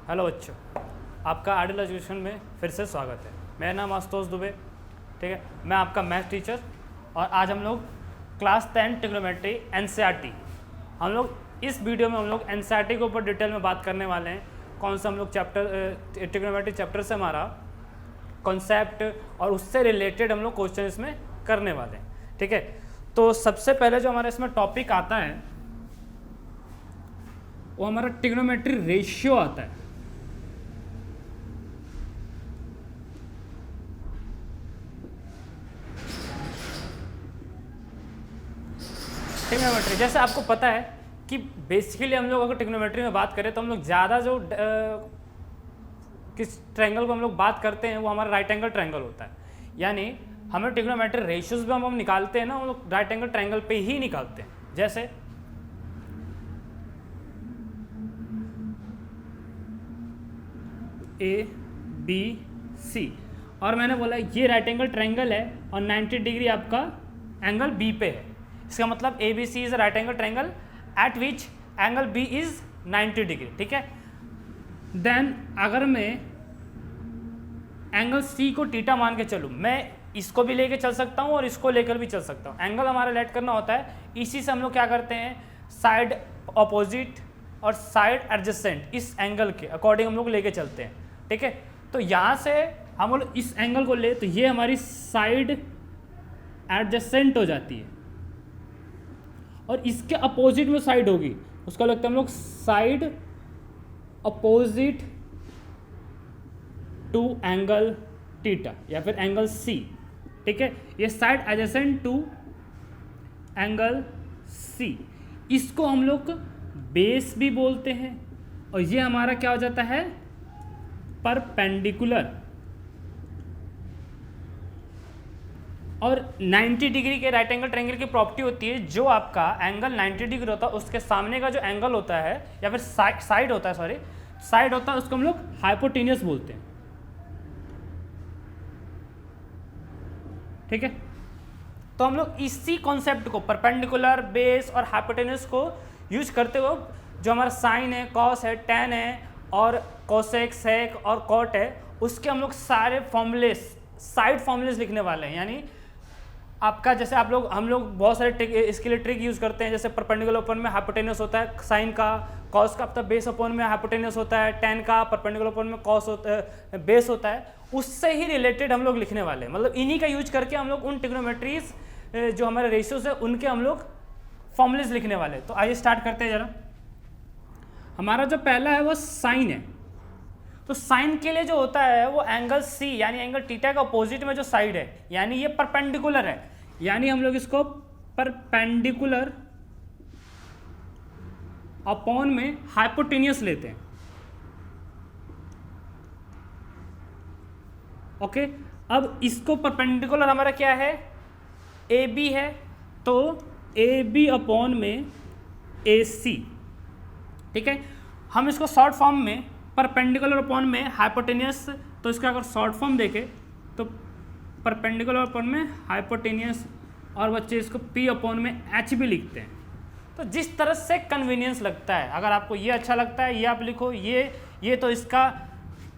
Hello बच्चों, आपका ideal education में फिर से स्वागत है। मेरा नाम आशुतोष दुबे, ठीक है। मैं आपका मैथ टीचर और आज हम लोग क्लास 10 ट्रिग्नोमेट्री एनसीईआरटी हम लोग इस वीडियो में हम लोग एनसीईआरटी के ऊपर डिटेल में बात करने वाले हैं। कौन सा हम लोग चैप्टर ट्रिग्नोमेट्री चैप्टर से हमारा कॉन्सेप्ट और उससे रिलेटेड हम लोग क्वेश्चन इसमें करने वाले हैं, ठीक है। तो सबसे पहले जो हमारा इसमें टॉपिक आता है वो हमारा ट्रिग्नोमेट्री रेशियो आता है। ट्रिग्नोमेट्री जैसे आपको पता है कि बेसिकली हम लोग अगर ट्रिग्नोमेट्री में बात करें तो हम लोग ज़्यादा जो किस ट्रायंगल को हम लोग बात करते हैं वो हमारा राइट एंगल ट्रायंगल होता है। यानी हमें ट्रिग्नोमेट्री रेशियोज भी हम निकालते हैं ना, हम लोग राइट एंगल ट्रायंगल पे ही निकालते हैं। जैसे ए बी सी और मैंने बोला ये राइट एंगल ट्रायंगल है और 90 डिग्री आपका एंगल बी पे है। इसका मतलब A B C is right angle triangle at which angle B is 90 degree, ठीक है। देन अगर मैं एंगल सी को थीटा मान के चलूँ, मैं इसको भी लेके चल सकता हूँ और इसको लेकर भी चल सकता हूँ। एंगल हमारा लेट करना होता है, इसी से हम लोग क्या करते हैं, साइड अपोजिट और साइड एडजेसेंट इस एंगल के अकॉर्डिंग हम लोग लेके चलते हैं, ठीक है। तो यहाँ से हम लोग इस एंगल को ले तो ये हमारी साइड एडजेसेंट हो जाती है और इसके अपोजिट में साइड होगी, उसका लगता है हम लोग side opposite to angle theta या फिर एंगल सी, ठीक है। ये side adjacent to angle C, इसको हम लोग बेस भी बोलते हैं और ये हमारा क्या हो जाता है, परपेंडिकुलर। और 90 डिग्री के राइट एंगल ट्रायंगल की प्रॉपर्टी होती है, जो आपका एंगल 90 डिग्री होता है उसके सामने का जो एंगल होता है या फिर साइड होता है, साइड होता है, उसको हम लोग हाइपोटेन्यूस बोलते हैं, ठीक है। तो हम लोग इसी कॉन्सेप्ट को परपेंडिकुलर, बेस और हाइपोटेन्यूस को यूज करते हुए जो हमारा साइन है, कॉस है, टेन है और कोसेक, सेक और कॉट है, उसके हम लोग सारे फॉर्मूले साइड फॉर्मूलेस लिखने वाले हैं। यानी आपका जैसे हम लोग बहुत सारे ट्रिक इसके लिए ट्रिक यूज़ करते हैं। जैसे परपेंडिकुलर अपन में हाइपोटेन्यूस होता है साइन का, कॉस का अपना बेस अपन में हाइपोटेन्यूस होता है, टेन का परपेंडिकुलर अपन में कॉस होता है, बेस होता है, उससे ही रिलेटेड हम लोग लिखने वाले हैं। मतलब इन्हीं का यूज करके हम लोग उन ट्रिग्नोमेट्रीज जो हमारे रेशियोज है उनके हम लोग फॉर्मूलेस लिखने वाले हैं। तो आइए स्टार्ट करते हैं जरा। हमारा जो पहला है वो साइन है। तो साइन के लिए जो होता है वो एंगल सी यानी एंगल थीटा का अपोजिट में जो साइड है, यानी ये परपेंडिकुलर है, यानी हम लोग इसको परपेंडिकुलर अपॉन में हाइपोटेन्यूस लेते हैं, ओके। अब इसको परपेंडिकुलर हमारा क्या है, ए बी है, तो ए बी अपॉन में ए सी, ठीक है। हम इसको शॉर्ट फॉर्म में परपेंडिकुलर अपॉन में हाइपोटेन्यूस, तो इसका अगर शॉर्ट फॉर्म देखें तो परपेंडिकुलर अपॉन में हाइपोटेन्यूस और बच्चे इसको पी अपॉन में एच भी लिखते हैं। तो जिस तरह से कन्वीनियंस लगता है, अगर आपको ये अच्छा लगता है ये आप लिखो, ये तो इसका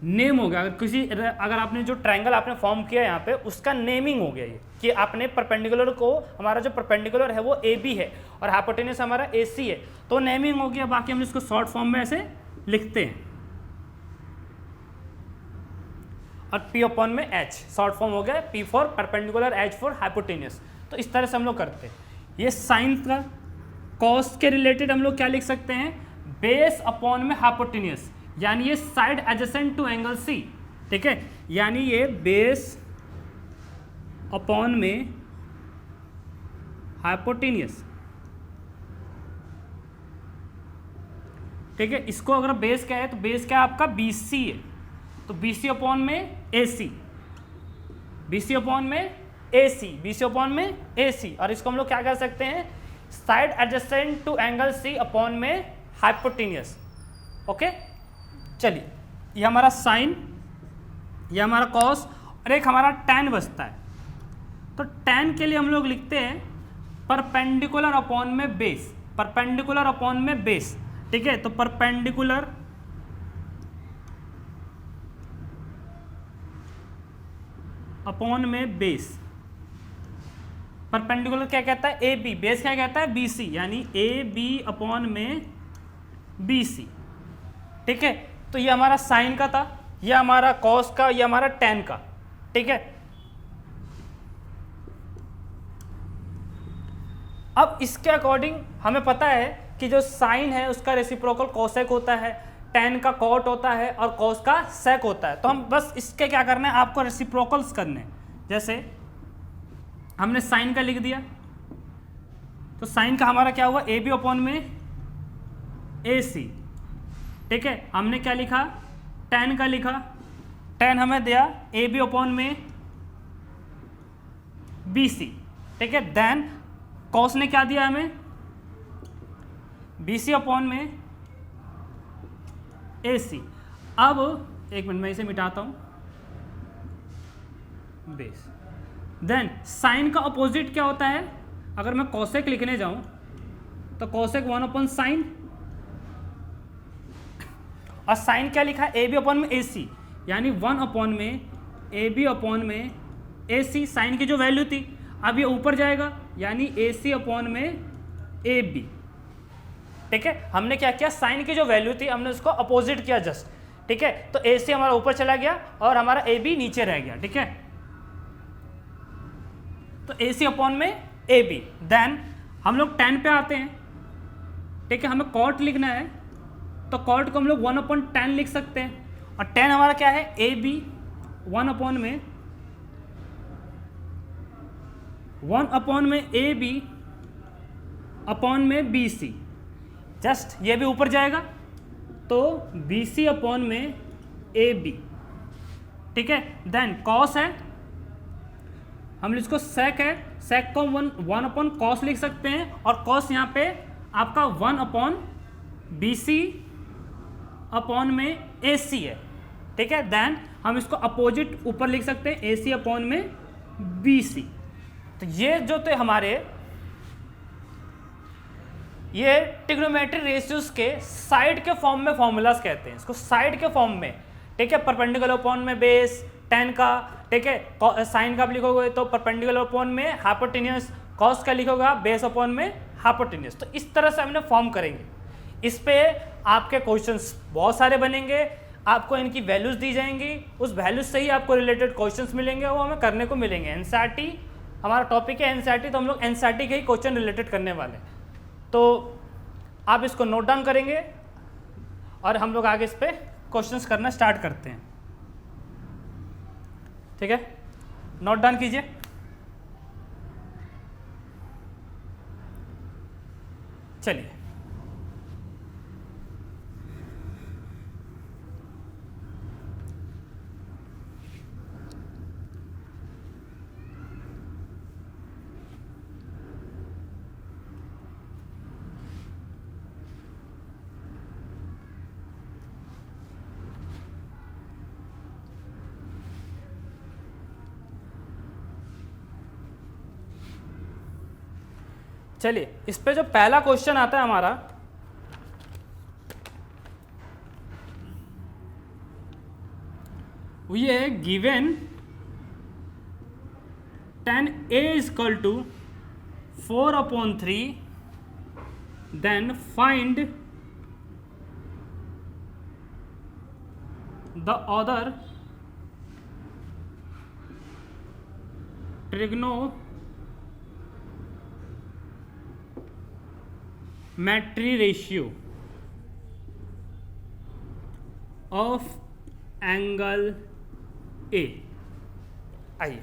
नेम हो गया। अगर आपने जो ट्रायंगल आपने फॉर्म किया यहाँ पे उसका नेमिंग हो गया ये कि आपने परपेंडिकुलर को, हमारा जो परपेंडिकुलर है वो ए बी है और हाइपोटेन्यूस हमारा ए सी है, तो नेमिंग हो गया। बाकी हम इसको शॉर्ट फॉर्म में ऐसे लिखते हैं और P अपॉन में H शॉर्ट फॉर्म हो गया, P for perpendicular, H for hypotenuse. तो इस तरह से हम लोग करते हैं। ये साइन का कॉस के रिलेटेड हम लोग क्या लिख सकते हैं, बेस अपॉन में हाइपोटेन्यूस, यानी ये side adjacent to angle C, ठीक है। यानी ये बेस अपॉन में हाइपोटेन्यूस, ठीक है। इसको अगर बेस क्या है तो बेस क्या है आपका BC है, तो BC अपॉन में AC, BC अपॉन में AC, BC अपॉन में AC, और इसको हम लोग क्या कर सकते हैं, side adjacent to angle C upon में हाइपोटेन्यूस, ओके। चलिए, ये हमारा साइन, ये हमारा कॉस और एक हमारा tan बचता है। तो tan के लिए हम लोग लिखते हैं परपेंडिकुलर अपॉन में बेस, परपेंडिकुलर अपॉन में बेस, ठीक है। तो परपेंडिकुलर अपॉन में बेस। परपेंडिकुलर क्या कहता है, ए बी, बेस क्या कहता है, बी सी, यानी ए बी अपॉन में बी सी। ठीक है, तो ये हमारा साइन का था, ये हमारा कॉस का, ये हमारा टेन का। ठीक है, अब इसके अकॉर्डिंग हमें पता है कि जो साइन है उसका रेसिप्रोकल कोसेक होता है, टेन का कॉट होता है और कॉस का सेक होता है। तो हम बस इसके क्या करना है, आपको रेसिप्रोकल्स करने हैं। जैसे हमने साइन का लिख दिया, तो साइन का हमारा क्या हुआ, ए बी अपॉन में ए सी। ठीक है, हमने क्या लिखा, टेन का लिखा, टेन हमें दिया ए बी अपॉन में बी सी। ठीक है, देन कॉस ने क्या दिया हमें, बी सी अपॉन में ए सी। अब एक मिनट मैं इसे मिटाता हूं, बेस। देन साइन का अपोजिट क्या होता है, अगर मैं कॉसेक लिखने जाऊं तो कॉसेक 1 अपॉन साइन, और साइन क्या लिखा है, ए बी अपॉन में ए सी, यानी 1 अपॉन में ए बी अपॉन में ए सी। साइन की जो वैल्यू थी अब ये ऊपर जाएगा, यानी ए सी अपॉन में ए बी। ठीक है, हमने क्या किया, साइन की जो वैल्यू थी हमने उसको अपोजिट किया जस्ट। ठीक है, तो ए सी हमारा ऊपर चला गया और हमारा ए बी नीचे रह गया। ठीक है, तो ए सी अपॉन में ए बी। देन हम लोग 10 पे आते हैं। ठीक है, हमें कॉट लिखना है, तो कॉट को हम लोग 1 अपॉन 10 लिख सकते हैं, और 10 हमारा क्या है, ए बी, 1 अपॉन में 1 अपॉन में ए बी अपॉन में बी सी। जस्ट ये भी ऊपर जाएगा, तो बी सी अपॉन में ए बी। ठीक है, देन कॉस है, हम इसको सेक है, सेक को 1 अपॉन कॉस लिख सकते हैं, और कॉस यहाँ पे आपका 1 अपॉन बी सी अपॉन में ए सी है। ठीक है, देन हम इसको अपोजिट ऊपर लिख सकते हैं, ए सी अपॉन में बी सी। तो ये जो थे हमारे ये ट्रिग्नोमेट्री रेशियोज के साइड के फॉर्म में फॉर्मूलाज कहते हैं, इसको साइड के फॉर्म में। ठीक है, परपेंडिकुलर अपॉन में बेस 10 का। ठीक है, साइन का आप लिखोगे तो परपेंडिकुलर अपॉन में हाइपोटेन्यूस, कॉस का लिखोगे बेस अपॉन में हाइपोटेन्यूस। तो इस तरह से हमने फॉर्म करेंगे। इस पे आपके क्वेश्चंस बहुत सारे बनेंगे, आपको इनकी वैल्यूज दी जाएंगी, उस वैल्यूज से ही आपको रिलेटेड क्वेश्चंस मिलेंगे, वो हमें करने को मिलेंगे। एनसीईआरटी हमारा टॉपिक है, एनसीईआरटी, तो हम लोग एनसीईआरटी के ही क्वेश्चन रिलेटेड करने वाले हैं। तो आप इसको नोट डाउन करेंगे और हम लोग आगे इस पे क्वेश्चंस करना स्टार्ट करते हैं। ठीक है, नोट डाउन कीजिए। चलिए, चलिए इस पे जो पहला क्वेश्चन आता है हमारा, वो ये है, given 10a equal to 4/3, then find the other trigonometry ratio of angle A. आइए,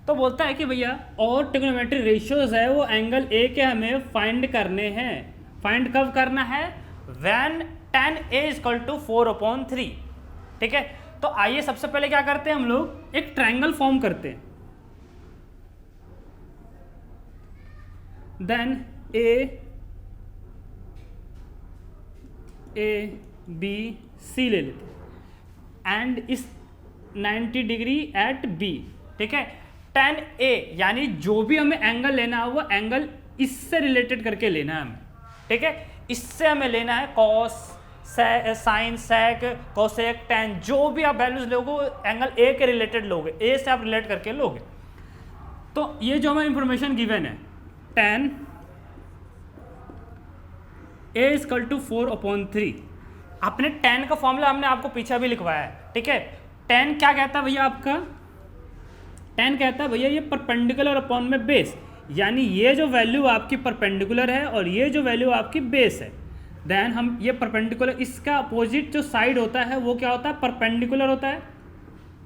तो बोलता है कि भैया और ट्रिग्नोमेट्री रेशियोज है वो एंगल ए के हमें फाइंड करने हैं। फाइंड कब करना है, व्हेन 10a इक्वल टू 4/3। ठीक है, तो आइए सबसे पहले क्या करते हैं, हम लोग एक ट्रायंगल फॉर्म करते हैं। देन ए बी सी ले लेते हैं एंड इस 90 डिग्री एट बी। ठीक है, 10a यानी जो भी हमें एंगल लेना है वो एंगल इससे रिलेटेड करके लेना है हमें। ठीक है, इससे हमें लेना है कॉस साइन, सेक, कोसेक, टैन, जो भी आप वैल्यूज लोगे एंगल ए के रिलेटेड लोगे, ए से आप रिलेट करके लोगे। तो ये जो हमें इंफॉर्मेशन गिवन है, tan a इक्वल टू 4/3, अपने tan का फॉर्मूला हमने आपको पीछे भी लिखवाया है, ठीक है। tan क्या कहता है भैया आपका, tan कहता है भैया ये परपेंडिकुलर अपॉन में बेस, यानी ये जो वैल्यू आपकी परपेंडिकुलर है और ये जो वैल्यू आपकी बेस है, देन हम ये परपेंडिकुलर, इसका अपोजिट जो साइड होता है वो क्या होता है, परपेंडिकुलर होता है,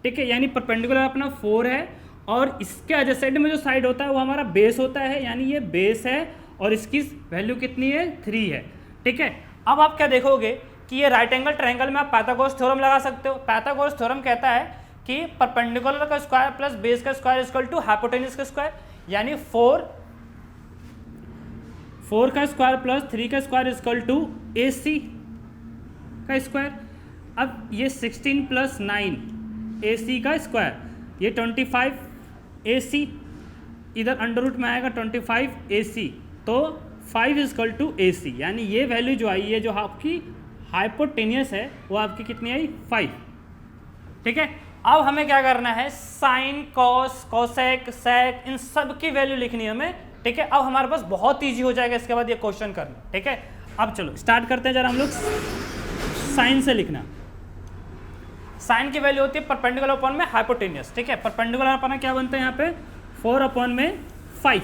ठीक है। यानी परपेंडिकुलर अपना 4 है और इसके एडजेसेंट में जो साइड होता है वो हमारा बेस होता है, यानी ये बेस है और इसकी वैल्यू कितनी है, 3 है, ठीक है। अब आप क्या देखोगे कि ये राइट एंगल ट्रायंगल में आप पाइथागोरस थ्योरम लगा सकते हो। पाइथागोरस थ्योरम कहता है कि परपेंडिकुलर का स्क्वायर प्लस बेस का स्क्वायर इक्वल टू हाइपोटेन्यूज का स्क्वायर, यानी 4 का स्क्वायर प्लस 3 का स्क्वायर इक्वल टू AC का स्क्वायर। अब ये 16 प्लस 9 AC का स्क्वायर, ये 25 AC, इधर अंडर रूट में आएगा 25 AC, तो 5 इक्वल टू AC, यानी ये वैल्यू जो आई है जो आपकी हाइपोटेनियस है वो आपकी कितनी आई, 5, ठीक है। अब हमें क्या करना है, साइन, कॉस, कोसेक, सेक, इन सब की वैल्यू लिखनी है हमें, ठीक है। अब हमारे पास बहुत ईजी हो जाएगा इसके बाद ये क्वेश्चन करना, ठीक है। अब चलो स्टार्ट करते हैं जरा हम लोग साइन से लिखना। साइन की वैल्यू होती है परपेंडिकुलर अपॉन में हाइपोटेनियस, ठीक है। परपेंडिकुलर अपॉन क्या बनता है यहाँ पे, 4/5,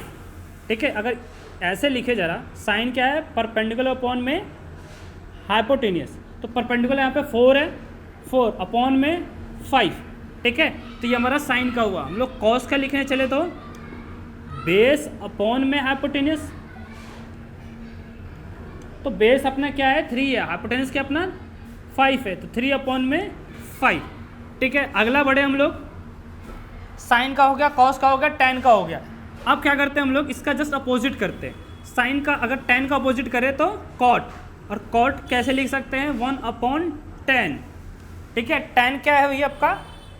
ठीक है। अगर ऐसे लिखे जरा, साइन क्या है, परपेंडिकुलर अपॉन में हाइपोटेनियस, तो परपेंडिकुलर यहाँ पे 4 है, 4/5, ठीक है। तो ये हमारा साइन का हुआ। हम लोग कॉस का लिखने चले तो बेस अपॉन में हाइपोटेनियस, तो बेस अपना क्या है, 3 है, हाइपोटेनियस क्या अपना 5 है, तो 3/5, ठीक है। अगला बढ़े हम लोग, साइन का हो गया, कॉस का हो गया, टैन का हो गया। अब क्या करते हैं हम लोग, इसका जस्ट अपोजिट करते हैं। साइन का अगर टैन का अपोजिट करें तो कॉट, और कॉट कैसे लिख सकते हैं, 1/10, ठीक है। टैन क्या है भैया आपका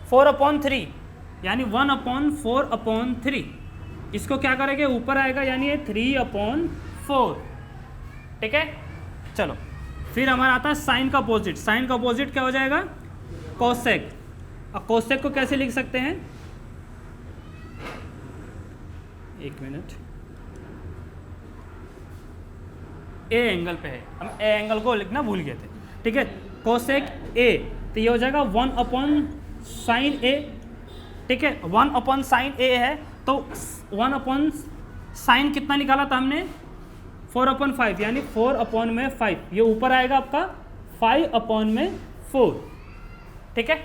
4/3, यानी 1/4/3, इसको क्या करेंगे, ऊपर आएगा, यानी ये 3/4, ठीक है। चलो फिर हमारा आता है साइन का अपोजिट। साइन का अपोजिट क्या हो जाएगा, कोसेक। अब कोसेक को कैसे लिख सकते हैं, एक मिनट, ए एंगल पे है, हम ए एंगल को लिखना भूल गए थे, ठीक है। कोसेक ए, तो ये हो जाएगा 1/sin A, ठीक है। 1/sin A है, तो 1/sin कितना निकाला था हमने, 4/5, यानी 4/5, ये ऊपर आएगा आपका 5/4, ठीक है।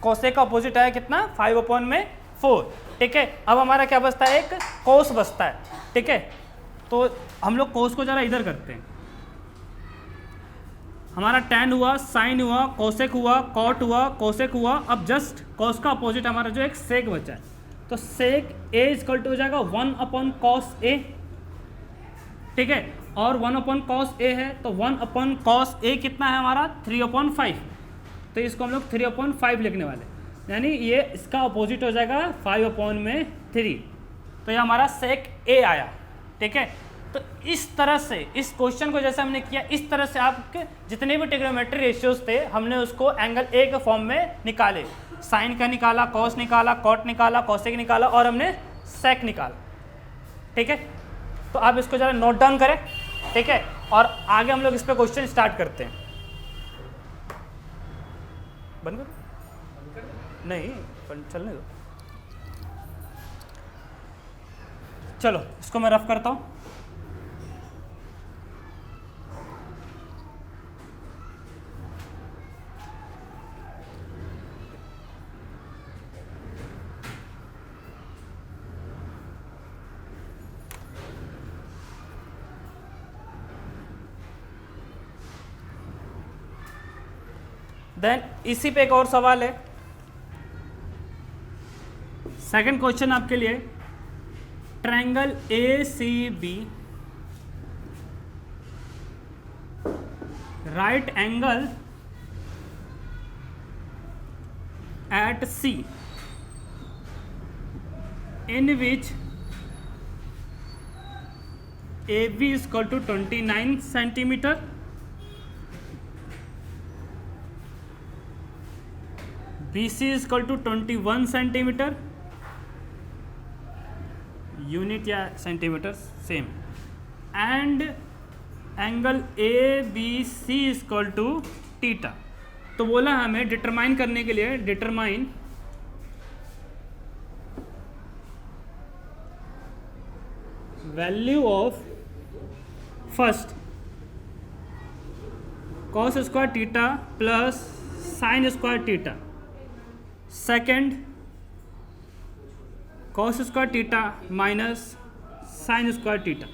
कोसेक का अपोजिट आया कितना, 5/4, ठीक है। अब हमारा क्या बचता है, एक कोस बचता है, ठीक है। तो हम लोग कोस को जरा इधर करते हैं। हमारा टैन हुआ, साइन हुआ, कोसेक हुआ, कॉट हुआ, कोसेक हुआ। अब जस्ट कोस का अपोजिट हमारा जो एक सेक बचा है, तो सेक ए इक्वल टू हो जाएगा 1/cos A, ठीक है। और 1/cos A है, तो 1/cos A कितना है हमारा, 3/5, तो इसको हम लोग 3/5 लिखने वाले, यानी ये इसका अपोजिट हो जाएगा 5/3, तो ये हमारा सेक ए आया, ठीक है। तो इस तरह से इस क्वेश्चन को जैसे हमने किया, इस तरह से आपके जितने भी ट्रिग्नोमेट्री रेशियोज थे हमने उसको एंगल ए के फॉर्म में निकाले। साइन का निकाला, कॉस निकाला, कॉट निकाला, कोसेक निकाला और हमने सेक निकाला, ठीक है। तो आप इसको जरा नोट डाउन करें, ठीक है, और आगे हम लोग इस पर क्वेश्चन स्टार्ट करते हैं। बंद कर, नहीं चलने दो, चलो इसको मैं रफ करता हूँ। देन इसी पे एक और सवाल है, सेकंड क्वेश्चन आपके लिए, triangle ACB right angle at C in which AB is equal to 29 centimeter BC is equal to 21 centimetre, unit या centimetre same, and angle ABC is equal to theta. तो बोला हमें डिटरमाइन करने के लिए, determine value of first cos square theta plus sine square theta, second cos square theta minus sine square theta.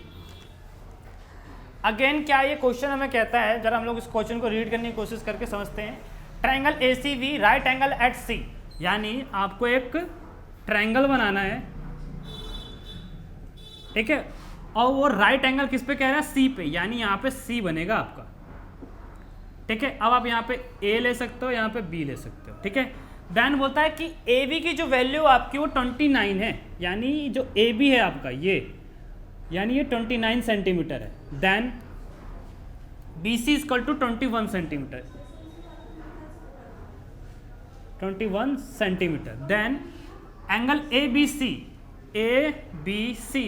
Again क्या ये question हमें कहता है, जरा हम लोग इस क्वेश्चन को रीड करने की कोशिश करके समझते हैं। Triangle ACB right angle at C, यानी आपको एक ट्रायंगल बनाना है, ठीक है, और वो राइट एंगल किस पे कह रहा है, C पे, यानी यहाँ पे C बनेगा आपका, ठीक है। अब आप यहाँ पे A ले सकते हो, यहाँ पे B ले सकते हो, ठीक है। देन बोलता है कि AB की जो वैल्यू आपकी वो 29 है, यानी जो AB है आपका ये, यानी ये 29 सेंटीमीटर है। Then BC is equal to 21 centimetre, 21 centimetre. Then angle ABC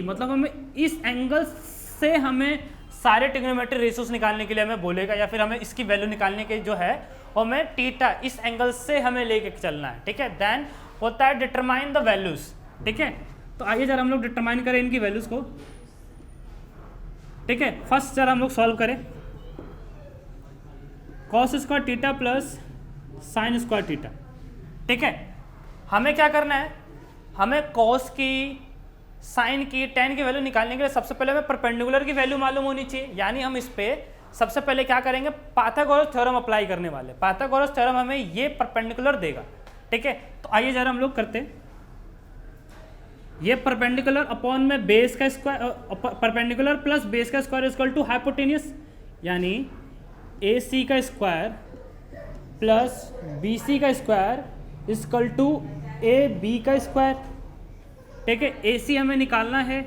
मतलब हमें इस एंगल से हमें सारे ट्रिग्नोमेट्री रेशियोज निकालने के लिए हमें बोलेगा, या फिर हमें इसकी वैल्यू निकालने के जो है और हमें थीटा इस एंगल से हमें लेके चलना है, ठीक है। देन होता है डिटरमाइन द वैल्यूज, ठीक है। तो आइए जरा हम लोग डिटरमाइन करें इनकी वैल्यूज को, ठीक है। फर्स्ट जरा हम लोग सॉल्व करें, cos square theta plus sine square theta, ठीक है। हमें क्या करना है, हमें कॉस की, साइन की, टेन की वैल्यू निकालने के लिए सबसे पहले हमें परपेंडिकुलर की वैल्यू मालूम होनी चाहिए, यानी हम इस पे सबसे पहले क्या करेंगे, पाइथागोरस थ्योरम अप्लाई करने वाले। पाइथागोरस थ्योरम हमें ये परपेंडिकुलर देगा, ठीक है। तो आइए जरा हम लोग करते हैं, ये परपेंडिकुलर अपॉन में बेस का स्क्वायर, परपेंडिकुलर प्लस बेस का स्क्वायर इक्वल टू हाइपोटेनियस, यानी AC का स्क्वायर प्लस BC का स्क्वायर इक्वल टू AB का स्क्वायर, ठीक है। AC हमें निकालना है,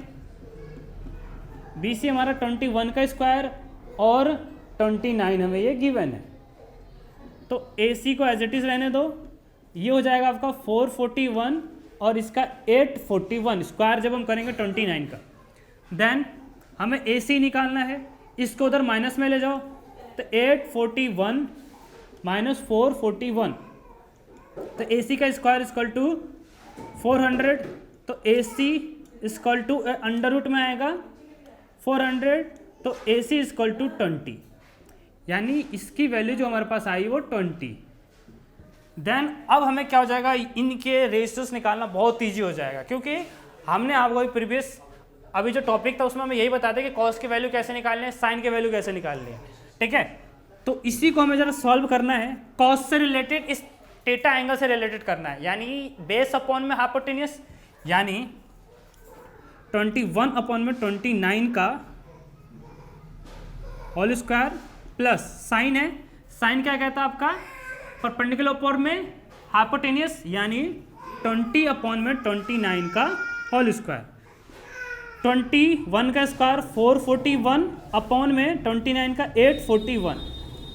BC हमारा 21 का स्क्वायर और 29 हमें ये गिवन है। तो AC को एज इट इज रहने दो, ये हो जाएगा आपका 441 और इसका 841, स्क्वायर जब हम करेंगे 29 का। देन हमें AC निकालना है, इसको उधर माइनस में ले जाओ, तो 841 माइनस 441, तो AC का स्क्वायर इक्वल टू 400, तो AC equal to under root में आएगा 400, तो AC इक्वल टू 20, यानी इसकी वैल्यू जो हमारे पास आई वो 20। देन अब हमें क्या हो जाएगा, इनके रेशियोज निकालना बहुत ईजी हो जाएगा, क्योंकि हमने आपको प्रीवियस अभी जो टॉपिक था उसमें हमें यही बताते कि कॉस की वैल्यू कैसे निकालनी है, साइन की वैल्यू कैसे निकालनी है, ठीक है। तो इसी को हमें जरा सॉल्व करना है, कॉस से रिलेटेड इस थीटा एंगल से रिलेटेड करना है, यानी बेस अपॉन में हाइपोटेनियस, यानी 21 अपॉन में 29 का होल स्क्वायर प्लस साइन है, साइन क्या कहता है आपका, परपेंडिकुलर अपॉन में हाइपोटेनियस, यानी 20 अपॉन में 29 का होल स्क्वायर, 21 का स्क्वायर 441 अपॉन में 29 का 841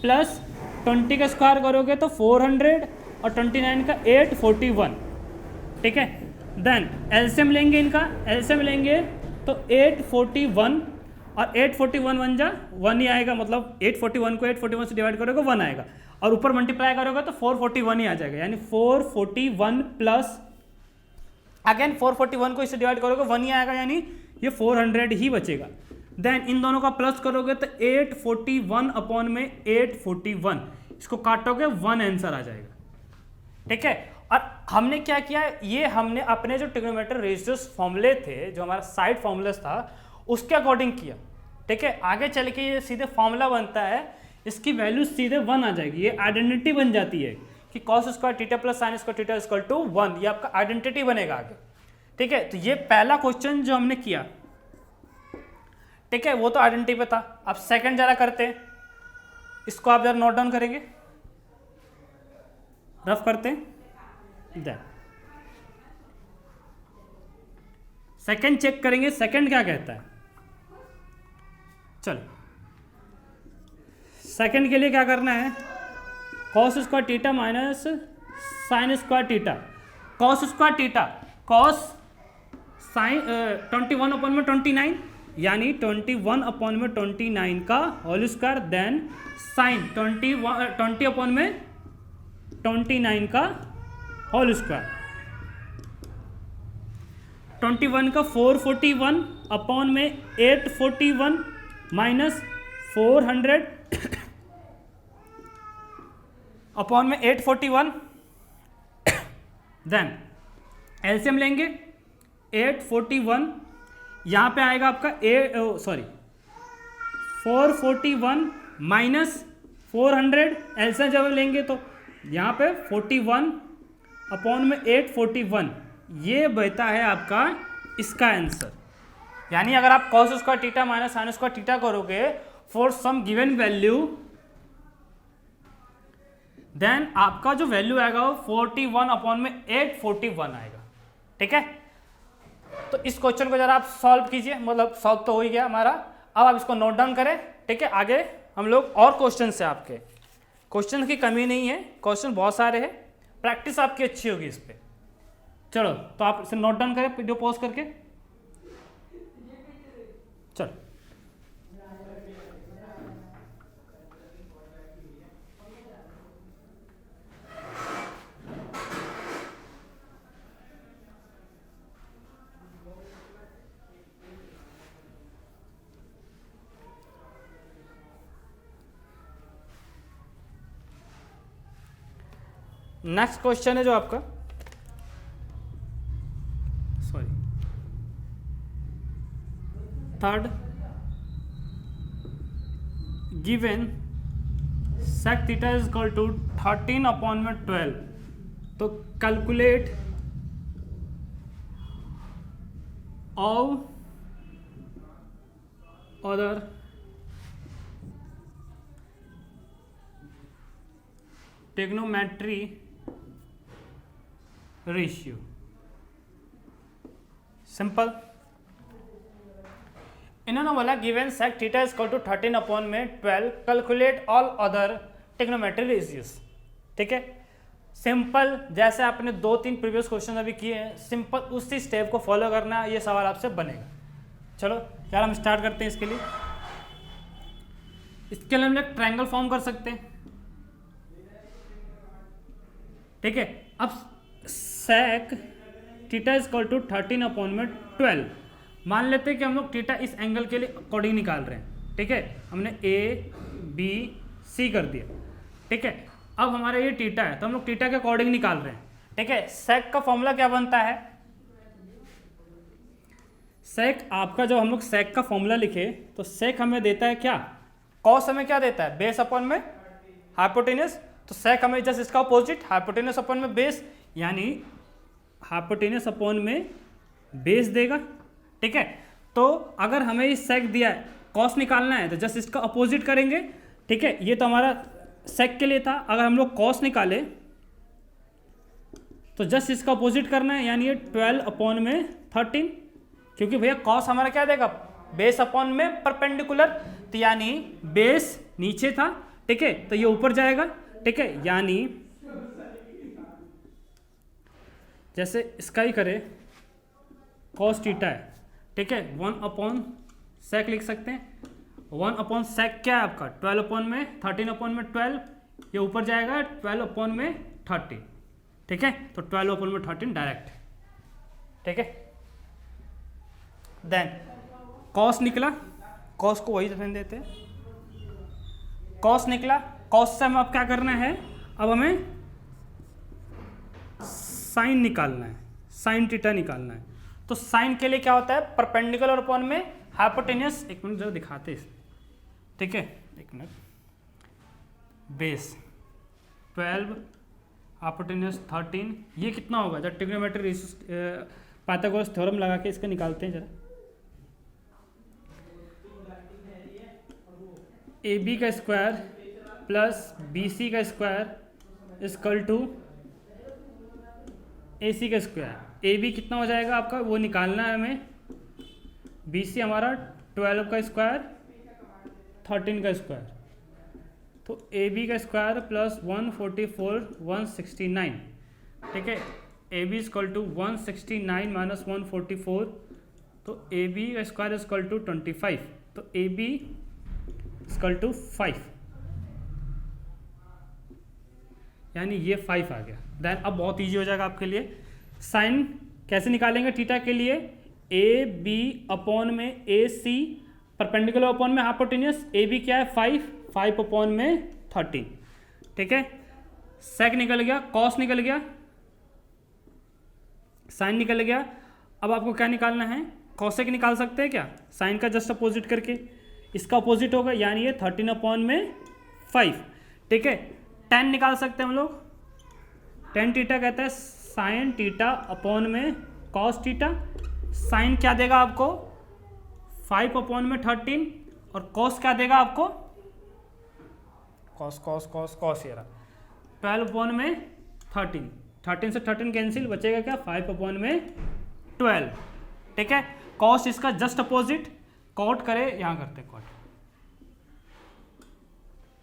प्लस 20 का स्क्वायर करोगे तो 400 और 29 का 841, ठीक है। देन एलसीएम लेंगे, इनका एलसीएम लेंगे तो 841 और 841 बन जा 1 ही आएगा, मतलब 841 को 841 से डिवाइड करोगे 1 आएगा, और ऊपर मल्टीप्लाई करोगे तो 441 ही आ जाएगा, यानी 441 प्लस अगेन 441 को इससे डिवाइड करोगे 1 ही आएगा, यानी ये 400 ही बचेगा। देन इन दोनों का प्लस करोगे तो 841 अपॉन में 841, इसको काटोगे 1 आंसर आ जाएगा, ठीक है। और हमने क्या किया, ये हमने अपने जो ट्रिग्नोमेट्री रेशियोज फॉर्मूले थे, जो हमारा साइड फॉर्मूलास था, उसके अकॉर्डिंग किया, ठीक है। आगे चल के ये सीधे फॉर्मूला बनता है, इसकी वैल्यू सीधे 1 आ जाएगी, ये आइडेंटिटी बन जाती है कि cos square theta plus sine square theta equal to 1, ये आपका आइडेंटिटी बनेगा आगे, ठीक है। तो ये पहला क्वेश्चन जो हमने किया, ठीक है, वो तो आइडेंटिटी पे था। अब सेकंड जरा करते हैं, इसको आप जरा नोट डाउन करेंगे, रफ करते हैं। सेकंड चेक करेंगे, सेकंड क्या कहता है, चलो सेकंड के लिए क्या करना है, cos square theta minus sine square theta, cos square theta, cos sine 21/29 यानी 21/29 का होल स्क्वायर, देन साइन 20/29 का होल स्क्वायर। 21 का 441/841 माइनस 400/841, देन एलसीएम लेंगे 841, यहाँ पे आएगा आपका 441 माइनस 400, एलसीएम जब लेंगे तो यहाँ पे 41/841, ये बता है आपका इसका आंसर। यानी अगर आप cos square theta minus sine square theta करोगे for some given value, then आपका जो वैल्यू आएगा वो 41/841 आएगा। ठीक है, तो इस क्वेश्चन को जरा आप सॉल्व कीजिए, मतलब सॉल्व तो हो ही गया हमारा, अब आप इसको नोट डाउन करें। ठीक है, आगे हम लोग और क्वेश्चन से, आपके क्वेश्चन की कमी नहीं है, क्वेश्चन बहुत सारे हैं, प्रैक्टिस आपकी अच्छी होगी इस पे। चलो तो आप इसे नोट डाउन करें वीडियो पॉज करके। चलो नेक्स्ट क्वेश्चन है जो आपका, sorry third, given sec theta is equal to 13/12, तो calculate all other trigonometry ratio. Simple, इन्होंने बोला given sec theta is equal to 13/12, calculate all other trigonometry ratios. ठीक है, सिंपल, जैसे आपने 2-3 प्रीवियस क्वेश्चन अभी किए हैं, सिंपल उसी स्टेप को फॉलो करना, ये सवाल आपसे बनेगा। चलो यार हम स्टार्ट करते हैं। इसके लिए हम लोग ट्रायंगल फॉर्म कर सकते हैं। ठीक है, अब sec theta is equal to 13/12, मान लेते हैं कि हम लोग थीटा इस एंगल के लिए अकॉर्डिंग निकाल रहे हैं। ठीक है, हमने ए बी सी कर दिया। ठीक है, अब हमारा ये थीटा है तो हम लोग थीटा के अकॉर्डिंग निकाल रहे हैं। ठीक है, sec का फॉर्मूला क्या बनता है? sec आपका, जब हम लोग sec का फॉर्मूला लिखे तो sec हमें देता है क्या, cos हमें क्या देता है, बेस अपॉन में हाइपोटेनस। तो sec हमें जस्ट इसका अपोजिट, हाइपोटेनस अपॉन में बेस, यानी हाइपोटेनस अपॉन में बेस देगा। ठीक है, तो अगर हमें ये sec दिया है, cos निकालना है तो जस्ट इसका अपोजिट करेंगे। ठीक है, ये तो हमारा sec के लिए था। अगर हम लोग cos निकाले तो जस्ट इसका अपोजिट करना है, यानी ये 12/13, क्योंकि भैया cos हमारा क्या देगा, बेस अपॉन में परपेंडिकुलर, तो यानी बेस नीचे था। ठीक है, तो ये ऊपर जाएगा। ठीक है, यानी जैसे इसका ही करे, cos थीटा है। ठीक है, 1/sec लिख सकते हैं। 1/sec क्या है आपका, 12/13/12, ये ऊपर जाएगा 12/13। ठीक है, तो 12/13 डायरेक्ट। ठीक है, देन cos निकला, cos को वही रहने देते हैं। cos निकला, cos से हमें अब क्या करना है, अब हमें साइन निकालना है, साइन थीटा निकालना है। तो साइन के लिए क्या होता है, परपेंडिकुलर अपॉन में हाइपोटेन्यूस। एक मिनट जरा दिखाते हैं। ठीक है, एक मिनट, बेस 12 हाइपोटेन्यूस 13, ये कितना होगा, जब ट्रिग्नोमेट्री रेशियो पाइथागोरस थ्योरम लगा के इसका निकालते हैं जरा। ए बी का स्क्वायर प्लस बी सी का स्क्वायर इक्वल टू ए सी का स्क्वायर। ए बी कितना हो जाएगा आपका, वो निकालना है हमें। बी सी हमारा 12 का स्क्वायर 13 का स्क्वायर, तो ए बी का स्क्वायर प्लस 144 169 ठीक है, A B is equal to 169 minus 144, तो ए बी का स्क्वायर इजकल टू 25, तो ए बी इजकल टू 5, यानी ये 5 आ गया। देन अब बहुत इजी हो जाएगा आपके लिए। साइन कैसे निकालेंगे थीटा के लिए, ए बी अपॉन में ए सी, परपेंडिकुलर अपॉन में हाइपोटेन्यूस, ए बी क्या है 5 अपॉन में 13, ठीक है। सेक निकल गया, कॉस निकल गया, साइन निकल गया। अब आपको क्या निकालना है, कॉसेक निकाल सकते हैं क्या, साइन का जस्ट अपोजिट करके, इसका अपोजिट होगा यानी ये 13 अपॉन में 5, ठीक है। टेन निकाल सकते हैं हम लोग, टेन थीटा कहता है साइन थीटा अपॉन में कॉस थीटा। साइन क्या देगा आपको 5 अपॉन में 13, और कॉस क्या देगा आपको कॉस कॉस कॉस कॉस, ये रहा 12 अपॉन में 13, 13 से 13 कैंसिल, बचेगा क्या 5 अपॉन में 12, ठीक है। कॉस इसका जस्ट अपोजिट, कॉट करे, यहां करते कॉट,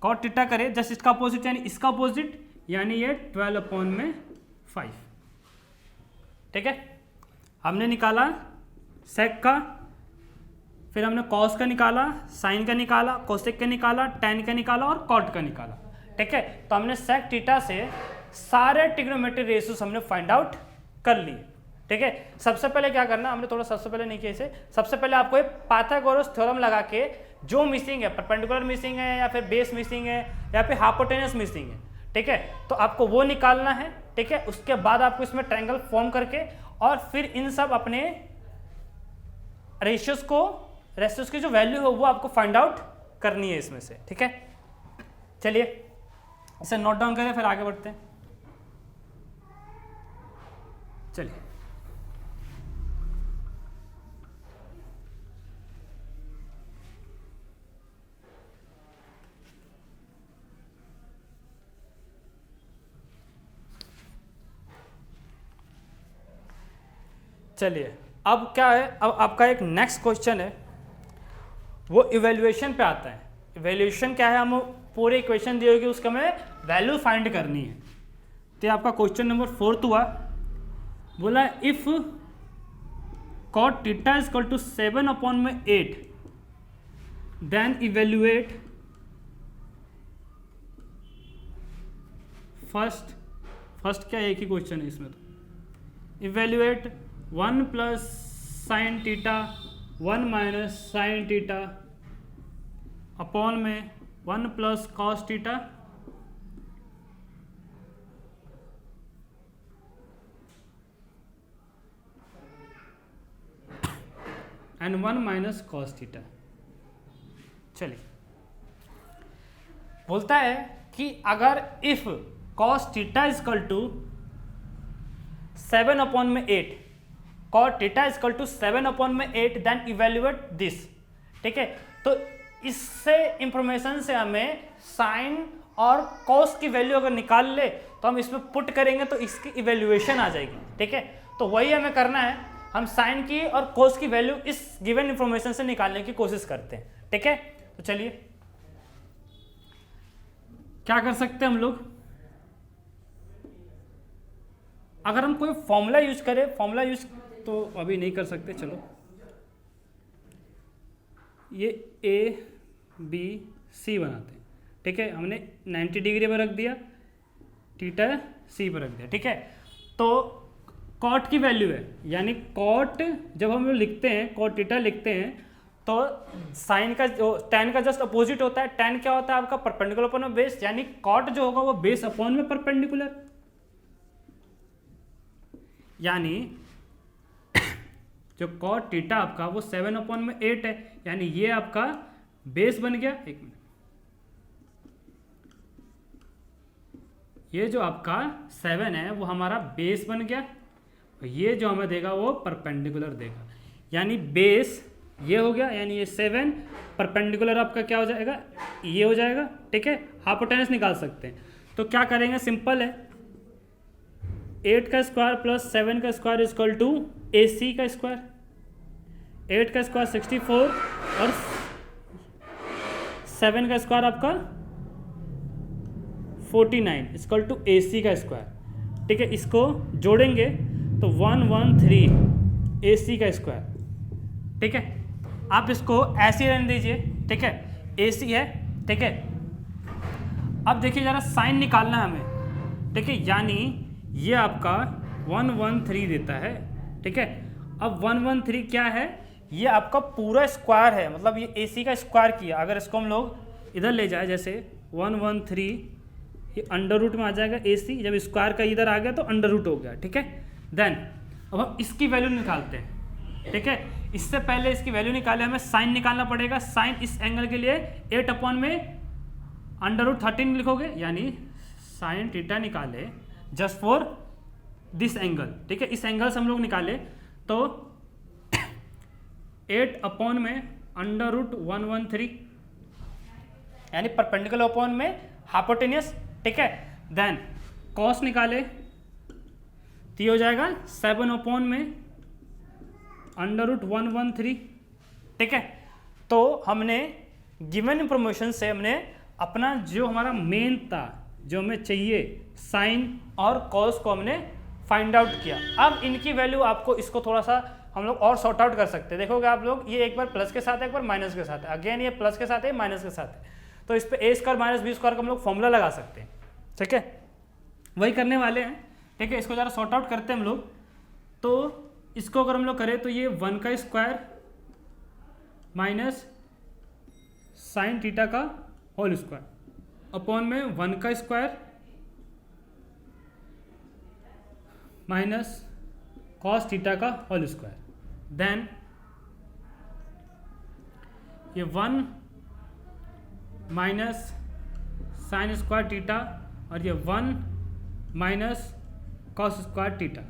कॉट थीटा करे जस्ट इसका अपोजिट यानी इसका अपोजिट, यानी ये 12 अपॉन में 5, ठीक है। हमने निकाला सेक का, फिर हमने कॉस का निकाला, साइन का निकाला, कोसेक का निकाला, टेन का निकाला और कॉट का निकाला, ठीक है। तो हमने सेक थीटा से सारे ट्रिग्नोमेट्रिक रेशियोज हमने फाइंड आउट कर लिए, ठीक है। सबसे पहले क्या करना, हमने थोड़ा सबसे पहले नहीं किया इसे, सबसे पहले आपको एक पाइथागोरस थ्योरम लगा के जो मिसिंग है, परपेंडिकुलर मिसिंग है या फिर बेस मिसिंग है या फिर हाइपोटेन्यूस मिसिंग है, ठीक है, तो आपको वो निकालना है, ठीक है। उसके बाद आपको इसमें ट्रायंगल फॉर्म करके और फिर इन सब अपने रेशियोज की जो वैल्यू है वो आपको फाइंड आउट करनी है इसमें से, ठीक है। चलिए इसे नोट डाउन करें फिर आगे बढ़ते हैं। चलिए चलिए अब क्या है, अब आपका एक नेक्स्ट क्वेश्चन है, वो इवैल्यूएशन पे आता है। इवैल्यूएशन क्या है, हम पूरे इक्वेशन दी होगी उसका हमें वैल्यू फाइंड करनी है। तो आपका क्वेश्चन नंबर 4 हुआ, बोला if cot theta is equal to 7 upon में 8 देन इवेल्युएट फर्स्ट क्या एक ही क्वेश्चन है इसमें, तो evaluate 1 plus sine theta 1 minus sine theta upon में 1 plus cos theta and 1 minus cos theta. चलिए बोलता है कि अगर if cos theta is equal to 7 upon में 8, cot theta is equal to 7 upon में 8 देन इवेल्युएट दिस, ठीक है। तो इससे इंफॉर्मेशन से हमें साइन और कॉस की वैल्यू अगर निकाल ले तो हम इसमें पुट करेंगे तो इसकी इवेल्युएशन आ जाएगी, ठीक है। तो वही हमें करना है, हम साइन की और कॉस की वैल्यू इस गिवन इंफॉर्मेशन से निकालने की कोशिश करते हैं, ठीक है। तो चलिए क्या कर सकते हैं हम लोग, अगर हम कोई फॉर्मूला यूज करें, फॉर्मूला यूज तो अभी नहीं कर सकते, चलो ये ए बी सी बनाते हैं, ठीक है। हमने 90 डिग्री पर रख दिया, थीटा सी पर रख दिया, ठीक है। तो कॉट की वैल्यू है, यानी कॉट जब हम लिखते हैं, कॉट थीटा लिखते हैं तो साइन का जो टेन का जस्ट अपोजिट होता है, टेन क्या होता है आपका परपेंडिकुलर अपॉन में बेस, यानी कॉट जो होगा वो बेस अपॉन में परपेंडिकुलर, यानी जो कॉट थीटा आपका वो 7 अपॉन में 8 है, यानी ये आपका बेस बन गया। एक मिनट, ये जो आपका 7 है वो हमारा बेस बन गया, और ये जो हमें देगा वो परपेंडिकुलर देगा, यानी बेस ये हो गया, यानी ये 7 परपेंडिकुलर आपका क्या हो जाएगा, ये हो जाएगा, ठीक है। हाइपोटेन्यूस निकाल सकते हैं, तो क्या करेंगे, सिंपल है, 8 का स्क्वायर प्लस 7 का square is equal to AC का स्क्वायर, 8 का स्क्वायर 64 और 7 का स्क्वायर आपका 49 इक्वल टू AC का स्क्वायर। ठीक है, इसको जोड़ेंगे तो 113 AC का स्क्वायर, ठीक है। आप इसको ऐसे रहने दीजिए, ठीक है, AC है, ठीक है। अब देखिए ज़रा साइन निकालना है हमें, ठीक है, यानी ये आपका 113 देता है, ठीक है। अब 113 क्या है, ये आपका पूरा स्क्वायर है, मतलब ये AC का स्क्वायर किया। अगर इसको हम लोग इधर ले जाए, जैसे 113 ये अंडर रूट में आ जाएगा AC, जब स्क्वायर का इधर आ गया तो अंडर रूट हो गया, ठीक है। देन अब हम इसकी वैल्यू निकालते हैं, ठीक है। इससे पहले इसकी वैल्यू निकाले हमें साइन निकालना पड़ेगा। साइन इस एंगल के लिए 8 अपॉन में अंडर रूट 13 लिखोगे, यानी साइन थीटा निकाले जस्ट फॉर दिस एंगल, ठीक है। इस एंगल से हम लोग निकाले तो 8 अपॉन में अंडर रूट 113, यानी परपेंडिकुलर अपॉन में हाइपोटेन्यूस, ठीक है। देन कॉस निकाले तो ये हो जाएगा 7 अपॉन में अंडर रूट 113, ठीक है। तो हमने गिवन इंफॉर्मेशन से हमने अपना जो हमारा मेन था, जो हमें चाहिए, साइन और कॉस को हमने फाइंड आउट किया। अब इनकी वैल्यू आपको, इसको थोड़ा सा हम लोग और सॉर्ट आउट कर सकते हैं। देखोगे आप लोग, ये एक बार प्लस के साथ है, एक बार माइनस के साथ है, अगेन ये प्लस के साथ है, माइनस के साथ है, तो इस पे ए स्क्वायर माइनस बी स्क्वायर का हम लोग फॉर्मूला लगा सकते हैं, ठीक है। वही करने वाले हैं, ठीक है। इसको ज़रा सॉर्ट आउट करते हैं हम लोग। तो इसको अगर हम लोग करें तो ये 1 का स्क्वायर माइनस साइन थीटा का होल स्क्वायर अपॉन में 1 का स्क्वायर माइनस कॉस थीटा का होल स्क्वायर। देन ये 1 माइनस साइन स्क्वायर थीटा और ये 1 माइनस कॉस स्क्वायर थीटा,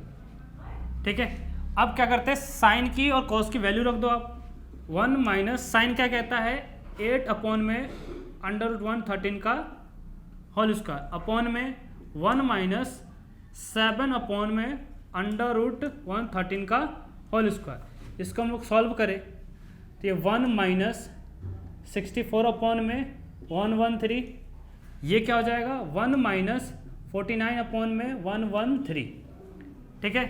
ठीक है। अब क्या करते हैं, साइन की और कॉस की वैल्यू रख दो आप। 1 माइनस साइन क्या कहता है, 8 अपॉन में अंडर रूट 113 का होल स्क्वायर अपॉन में 1 माइनस 7 अपॉन में अंडर रूट 113 का होल स्क्वायर। इसको हम लोग सॉल्व करें तो ये 1 माइनस 64 अपॉन में 113, ये क्या हो जाएगा 1 माइनस 49 अपॉन में 113, ठीक है।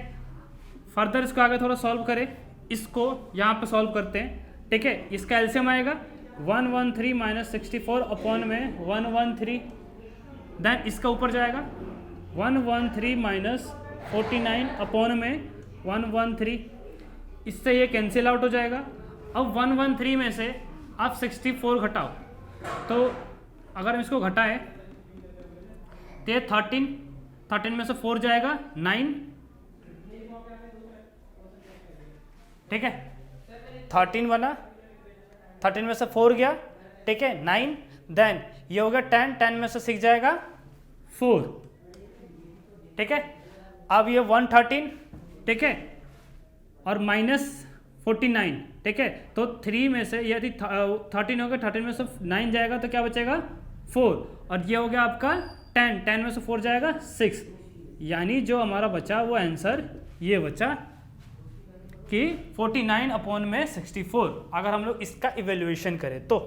फर्दर इसको आगे थोड़ा सॉल्व करें, इसको यहाँ पे सॉल्व करते हैं, ठीक है। इसका एलसीएम आएगा 113 माइनस 64 अपॉन में 113, देन इसका ऊपर जाएगा 113 माइनस 49 अपॉन में 113, इससे ये कैंसिल आउट हो जाएगा। अब 113 में से आप 64 घटाओ, तो अगर हम इसको घटाएं तो ये 13 में से 4 जाएगा 9, ठीक है। 13 बना, 13 में से 4 गया, ठीक है, 9, देन ये हो गया 10 में से 6 जाएगा 4, ठीक है। अब ये 113, ठीक है, और माइनस 49, ठीक है। तो 3 में से यदि 13 हो गया, 13 में से 9 जाएगा तो क्या बचेगा 4, और ये हो गया आपका 10 में से 4 जाएगा 6, यानी जो हमारा बचा वो आंसर ये बचा कि 49 अपॉन में 64, अगर हम लोग इसका इवेल्युएशन करें तो,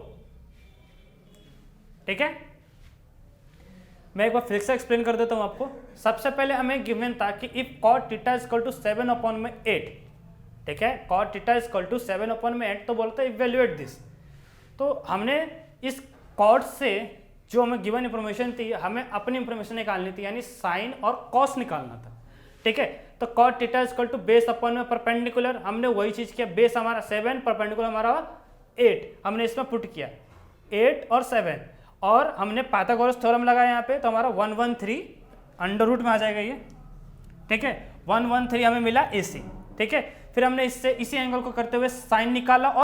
ठीक है। मैं एक बार फिर से एक्सप्लेन कर देता हूं आपको। सबसे पहले हमें गिवन था कि if cot theta is equal to 7 upon में 8, ठीक है, cot theta is equal to 7 upon में 8, तो बोलते हैं इवेल्युएट दिस। तो हमने इस cot से जो हमें गिवन इंफॉर्मेशन थी, हमें अपनी इंफॉर्मेशन निकालनी थी, यानी साइन और कॉस निकालना था, ठीक है। तो cot theta is equal to base upon में परपेंडिकुलर, हमने वही चीज किया, बेस हमारा 7, परपेंडिकुलर हमारा 8, हमने इसमें पुट किया 8 और 7, और हमने पाइथागोरस थ्योरम लगाया यहाँ पे, तो हमारा 113 अंडर रूट में आ जाएगा ये, ठीक है। 113 हमें मिला AC, ठीक है। फिर हमने इससे इसी एंगल को करते हुए साइन निकाला और